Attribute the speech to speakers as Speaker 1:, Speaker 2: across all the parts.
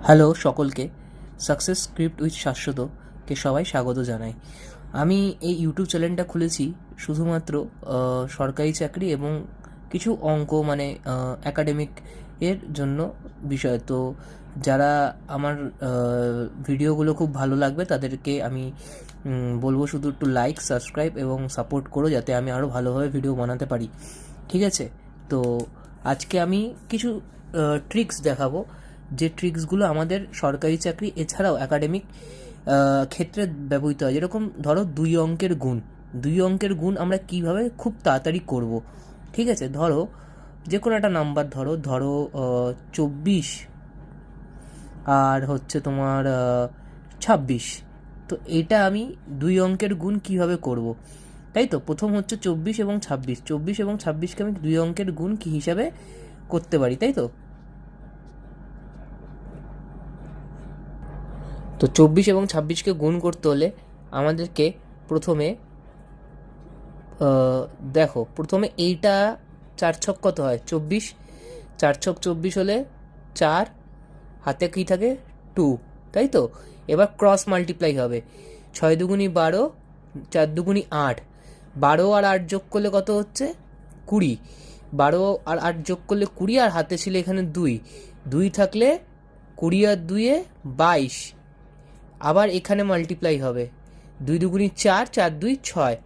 Speaker 1: Hello সকলকে, success script with শাশ্বতকে সবাই স্বাগত জানাই। আমি এই ইউটিউব চ্যানেলটা খুলেছি শুধুমাত্র সরকারি চাকরি এবং কিছু অঙ্ক মানে অ্যাকাডেমিক এর জন্য বিষয়। তো যারা আমার ভিডিওগুলো খুব ভালো লাগবে তাদেরকে আমি বলবো শুধু একটু লাইক, সাবস্ক্রাইব এবং সাপোর্ট করো, যাতে আমি আরও ভালোভাবে ভিডিও বানাতে পারি। ঠিক আছে? তো আজকে আমি কিছু ট্রিক্স দেখাবো, যে ট্রিক্সগুলো আমাদের সরকারি চাকরি এছাড়াও একাডেমিক ক্ষেত্রে ব্যবহৃত হয়। যেরকম ধরো দুই অঙ্কের গুণ আমরা কিভাবে খুব তাড়াতাড়ি করব। ঠিক আছে? ধরো যে কোনো একটা নাম্বার ধরো 24 আর হচ্ছে তোমার 26। তো এটা আমি দুই অঙ্কের গুণ কিভাবে করব, তাই তো? প্রথম হচ্ছে 24 এবং 26কে আমি দুই অঙ্কের গুণ কি হিসাবে করতে পারি, তাই তো? তো 24 এবং 26কে গুণ করতে হলে আমাদেরকে প্রথমে দেখো, প্রথমে এইটা 4 ছক কত হয়? 24। 4 ছক 24 হলে 4, হাতে কী থাকে? 2, তাই তো? এবার ক্রস মাল্টিপ্লাই হবে। 6 দুগুণি 12, 4 দুগুণি 8। 12 আর 8 যোগ করলে কত হচ্ছে? 20। 12 আর 8 যোগ করলে 20, আর হাতে ছিল এখানে 2। 2 থাকলে 20 আর 2-এ 22। আবার এখানে মাল্টিপ্লাই হবে। 2 দুগুণি 4, 4 2 6।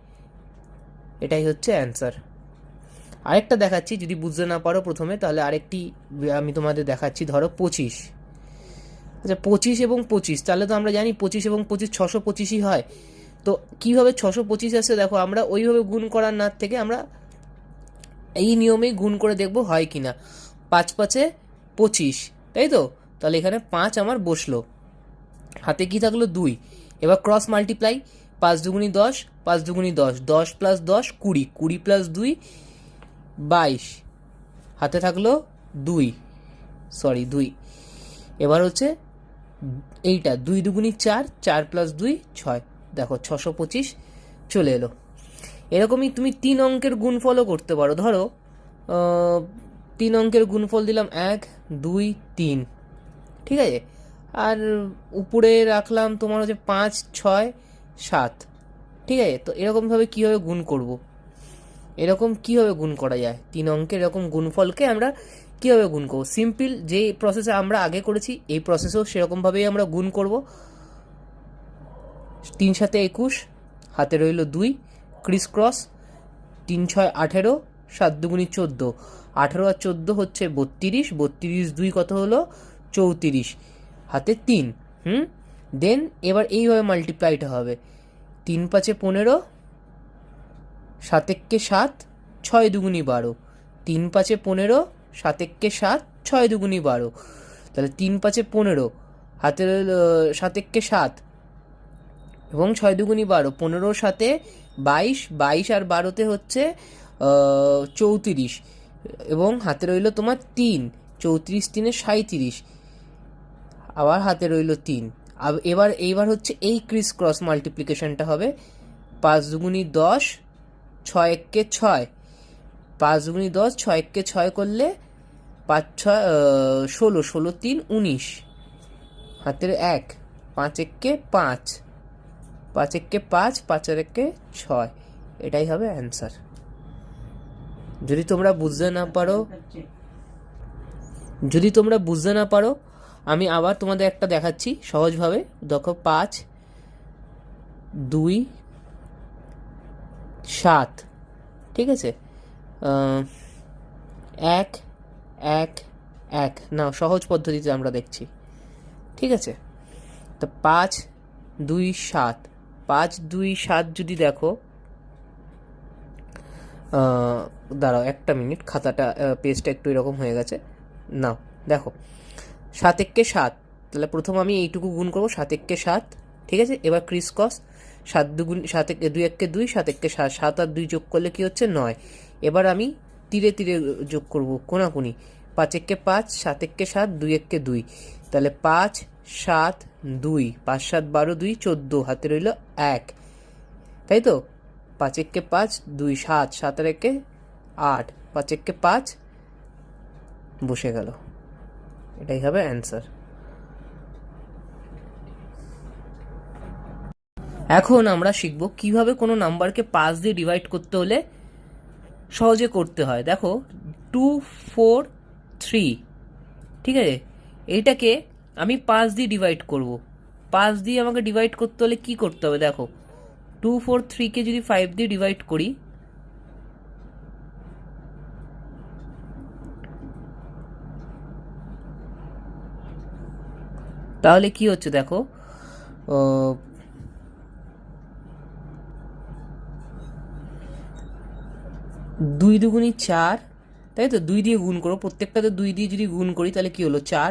Speaker 1: এটাই হচ্ছে অ্যান্সার। আরেকটা দেখাচ্ছি, যদি বুঝতে না পারো প্রথমে, তাহলে আরেকটি আমি তোমাদের দেখাচ্ছি। ধরো 25। আচ্ছা, 25 এবং 25, তাহলে তো আমরা জানি 25 এবং 25 625ই হয়। তো কীভাবে 625 আসছে দেখো, আমরা ওইভাবে গুণ করার না থেকে আমরা এই নিয়মেই গুণ করে দেখব হয় কি না। 5 5-এ 25, তাই তো? তাহলে এখানে 5 আমার বসলো, হাতে কি থাকলো? 2। এবার ক্রস মাল্টিপ্লাই। 5 দুগুণি 10, 5 দুগুণি 10, 10 প্লাস 10 20, 20 প্লাস 2 22, হাতে থাকলো 2, 2। এবার হচ্ছে এইটা 2 দুগুণি 4, 4 প্লাস 2 6। দেখো 625 চলে এলো। এরকমই তুমি 3 অঙ্কের গুণফলও করতে পারো। ধরো 3 অঙ্কের গুণফল দিলাম 1 2 3, ঠিক আছে? আর উপরে রাখলাম তোমার হচ্ছে 5 6 7, ঠিক আছে? তো এরকমভাবে কীভাবে গুণ করব, এরকম কীভাবে গুণ করা যায় 3 অঙ্কের এরকম গুণফলকে আমরা কীভাবে গুণ করব? সিম্পল যে প্রসেসে আমরা আগে করেছি এই প্রসেসেও সেরকমভাবেই আমরা গুণ করব। 3 7 21, হাতে রইল 2, ক্রিস ক্রস। 3 6 18, 7 দুগুণি 14, 18 আর 14 হচ্ছে 32, 32 2 কত হলো? 34, হাতে 3। দেন এবার এইভাবে মাল্টিপ্লাইটা হবে। 3 5 15, 7 1 7, 6 দুগুণি 12। 3 5 15, 7 1 7, 6 দুগুণি 12। তাহলে 3 5 15, হাতে 7 1 7 এবং 6 দুগুণি 12। 15 7 22, 22 আর 12-তে হচ্ছে 34, এবং হাতে রইল তোমার 3। 34 3-এ 37, আবার হাতে রইল 3। এইবার হচ্ছে এই ক্রিস ক্রস মাল্টিপ্লিকেশনটা হবে। 5 দুগুণি 10, 6 1 6। 5 দুগুণি 10, 6 1 6 করলে 5 6 16, 16 3 19, হাতের 1, 5 1 5, 5 1 5, 5 আর 1 6। এটাই হবে অ্যান্সার। যদি তোমরা বুঝতে না পারো আমি আবার তোমাদের একটা দেখাচ্ছি সহজভাবে। দেখো 5 2 7, ঠিক আছে? 1 1 1, না, সহজ পদ্ধতিতে আমরা দেখছি, ঠিক আছে? তো 5 2 7, 5 2 7 যদি দেখো, দাঁড়াও একটা মিনিট, খাতাটা পেজটা একটু এরকম হয়ে গেছে। নাও দেখো, 7 1 7, তাহলে প্রথম আমি এইটুকু গুণ করবো, 7 1 7, ঠিক আছে? এবার ক্রিস ক্রস। 7 দুগুণ 7 2 1 2, 7 1 7, 7 আর 2 যোগ করলে কি হচ্ছে? 9। এবার আমি তীরে তীরে যোগ করবো, কোনাকুনি। 5 1 5, 7 1 7, 2 1 2, তাহলে 5 7 2, 5 7 12 2 14, হাতে রইল 1, তাই তো? 5 1 5 2 7, 7 আর 1 8, 5 1 5 বসে গেল। এটাই হবে অ্যান্সার। এখন আমরা শিখব কিভাবে কোনো নাম্বারকে 5 দিয়ে ডিভাইড করতে হলে সহজে করতে হয়। দেখো 2 4 3, ঠিক আছে, এইটাকে আমি 5 দিয়ে ডিভাইড করব। 5 দিয়ে আমাকে ডিভাইড করতে হলে কি করতে হবে? দেখো 2 4 3কে যদি 5 দিয়ে ডিভাইড করি, তাহলে কি হচ্ছে দেখো, 2 দুগুণি 4, তাই তো? 2 দিয়ে গুণ করো, প্রত্যেকটাতে 2 দিয়ে যদি গুণ করি তাহলে কি হলো 4,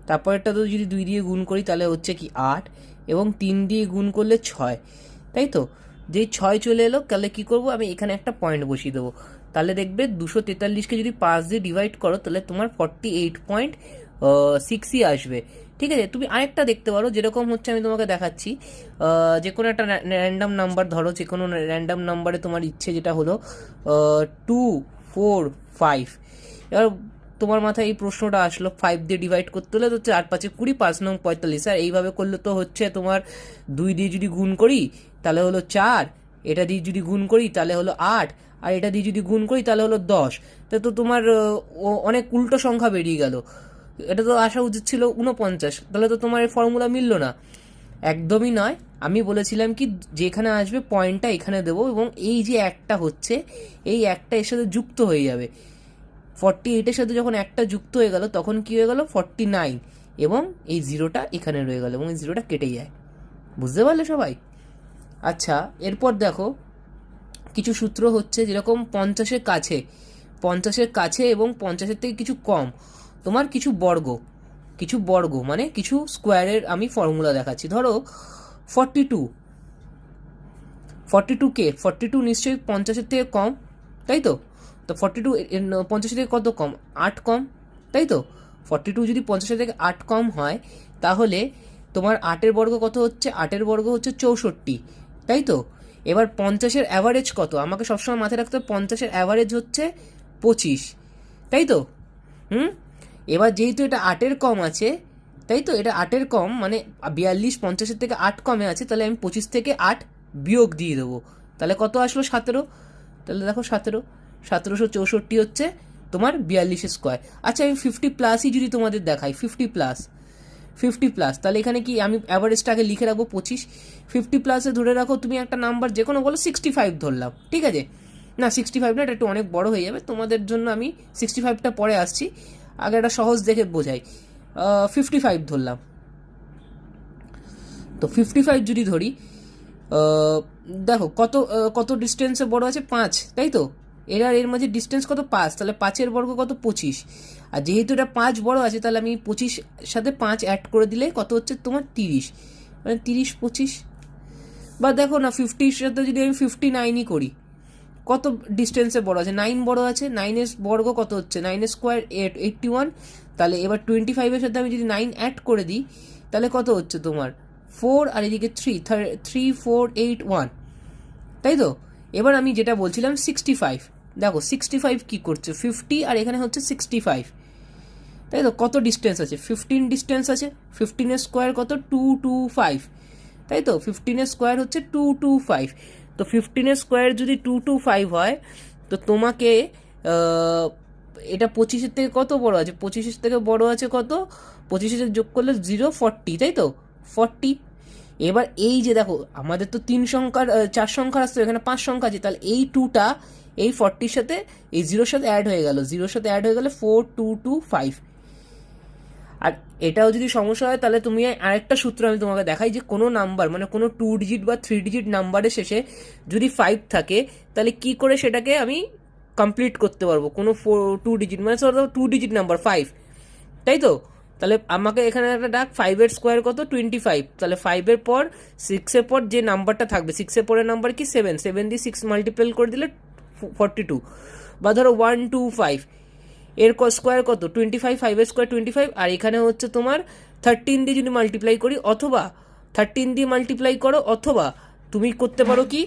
Speaker 1: তারপরেরটাতেও যদি 2 দিয়ে গুণ করি তাহলে হচ্ছে কি 8, এবং 3 দিয়ে গুণ করলে 6, তাই তো? যেই 6 চলে এলো তাহলে কি করব, আমি এখানে একটা পয়েন্ট বসিয়ে দেবো। তাহলে দেখবে 243কে যদি 5 দিয়ে ডিভাইড করো তাহলে তোমার 48.6ই আসবে। ঠিক আছে, তুমি আরেকটা দেখতে পারো, যেরকম হচ্ছে আমি তোমাকে দেখাচ্ছি। যে কোনো একটা র্যান্ডাম নাম্বার ধরো, যে কোনো র্যান্ডাম নাম্বারে তোমার ইচ্ছে যেটা হলো 2 4 5। এবার তোমার মাথায় এই প্রশ্নটা আসলো 5 দিয়ে ডিভাইড করতে হলে তো 4 5 20, 5 9 45। আর এইভাবে করলে তো হচ্ছে তোমার 2 দিয়ে যদি গুণ করি তাহলে হলো 4, এটা দিয়ে যদি গুণ করি তাহলে হলো 8, আর এটা দিয়ে যদি গুণ করি তাহলে হলো 10। তো তোমার অনেক উল্টো সংখ্যা বেরিয়ে গেল। এটা তো আসা উচিত ছিল 49, তাহলে তো তোমার এই ফর্মুলা মিললো না। একদমই নয়, আমি বলেছিলাম কি যেখানে আসবে পয়েন্টটা এখানে দেবো, এবং এই যে একটা হচ্ছে এই একটা এর সাথে যুক্ত হয়ে যাবে। 48-এর সাথে যখন একটা যুক্ত হয়ে গেল তখন কি হয়ে গেল 49, এবং এই জিরোটা এখানে রয়ে গেল এবং এই জিরোটা কেটে যায়। বুঝতে পারলে সবাই? আচ্ছা, এরপর দেখো কিছু সূত্র হচ্ছে, যেরকম 50-এর কাছে, 50-এর কাছে এবং 50-এর থেকে কিছু কম, তোমার কিছু বর্গ মানে কিছু স্কোয়ারের আমি ফর্মুলা দেখাচ্ছি। ধরো 42, 42কে 42 নিশ্চয়ই 50-এর থেকে কম, তাই তো? তো 42 50-এর থেকে কত কম? 8 কম, তাই তো? 42 যদি 50-এর থেকে 8 কম হয় তাহলে তোমার 8-এর বর্গ কত হচ্ছে? 8-এর বর্গ হচ্ছে 64, তাই তো? এবার 50-এর অ্যাভারেজ কত? আমাকে সবসময় মাথায় রাখতে হবে 50-এর অ্যাভারেজ হচ্ছে 25, তাই তো? এবার যেহেতু এটা 8-এর কম আছে, তাই তো, এটা 8-এর কম মানে 42 50-এর থেকে 8 কমে আছে, তাহলে আমি 25 থেকে 8 বিয়োগ দিয়ে দেবো। তাহলে কত আসলো? 17। তাহলে দেখো 1764 হচ্ছে তোমার 42 স্কোয়ার। আচ্ছা, আমি 50 প্লাসই যদি তোমাদের দেখাই, 50 প্লাস, তাহলে এখানে কি আমি অ্যাভারেজটাকে লিখে রাখবো 25। 50 প্লাসে ধরে রাখো তুমি একটা নাম্বার, যে কোনো বলো 65 ধরলাম, ঠিক আছে? না 65 না, এটা একটু অনেক বড় হয়ে যাবে, তোমাদের জন্য আমি 65টা পরে আসছি, আগে একটা সহজ দেখে বোঝাই। 55 ধরলাম। তো 55 যদি ধরি, দেখো কত ডিস্টেন্সে বড় আছে? 5, তাই তো? এর মাঝে ডিস্টেন্স কত? 5, তাহলে 5-এর বর্গ কত? 25। আর যেহেতু এটা 5 বড় আছে তাহলে আমি 25 সাথে 5 অ্যাড করে দিলে কত হচ্ছে তোমার? 30, মানে 30 25। বা দেখো না 50-র সাথে যদি আমি 59ই করি, কত ডিস্টেন্সে বড় আছে? 9 বড় আছে। 9-এর বর্গ কত হচ্ছে? 9-এর স্কোয়ার 81। তাহলে এবার 25-এর সাথে আমি যদি 9 অ্যাড করে দিই তাহলে কত হচ্ছে তোমার? 4, আর এদিকে 3 4 8 1, তাই তো? এবার আমি যেটা বলছিলাম 65, দেখো 65 কি করছে? 50 আর এখানে হচ্ছে 65, তাই তো? কত ডিস্টেন্স আছে? 15 ডিস্টেন্স আছে। 15-এর স্কোয়ার কত? 225, তাই তো? 15-এর স্কোয়ার হচ্ছে 225। তো 15-এর স্কোয়ার যদি 225 হয় তো তোমাকে এটা 25-এর থেকে কত বড় আছে? 25-এর থেকে বড় আছে কত? 25-এর যোগ করলে 0 40, তাই তো? 40। এবার এই যে দেখো আমাদের তো 4 সংখ্যার আসছে, এখানে 5 সংখ্যা আছে, তাহলে এই 2টা এই 40-র সাথে এই 0-র সাথে অ্যাড হয়ে গেল, 0-র সাথে অ্যাড হয়ে গেলে 4225। আর এটাও যদি সমস্যা হয় তাহলে তুমি আরেকটা সূত্র আমি তোমাকে দেখাই, যে কোনো নাম্বার মানে কোনো 2 ডিজিট বা 3 ডিজিট নাম্বারের শেষে যদি 5 থাকে তাহলে কি করে সেটাকে আমি কমপ্লিট করতে পারবো? কোনো 2 ডিজিট মানে 2 ডিজিট নাম্বার 5, তাই তো? তাহলে আমাকে এখানে একটা ডাক 5-এর স্কোয়ার কত? 25। তাহলে 5-এর পর 6-এর পর যে নাম্বারটা থাকবে, 6-এর পরের নাম্বার কি? 7 দিয়ে 6 মাল্টিপ্লাই করে দিলে 42। বা ধরো 125, এর স্কোয়ার কত? 25, 5-এর স্কোয়ার 25, আর এখানে হচ্ছে তোমার 13 দিয়ে যদি মাল্টিপ্লাই করি, অথবা 13 দিয়ে মাল্টিপ্লাই করো, অথবা তুমি করতে পারো কি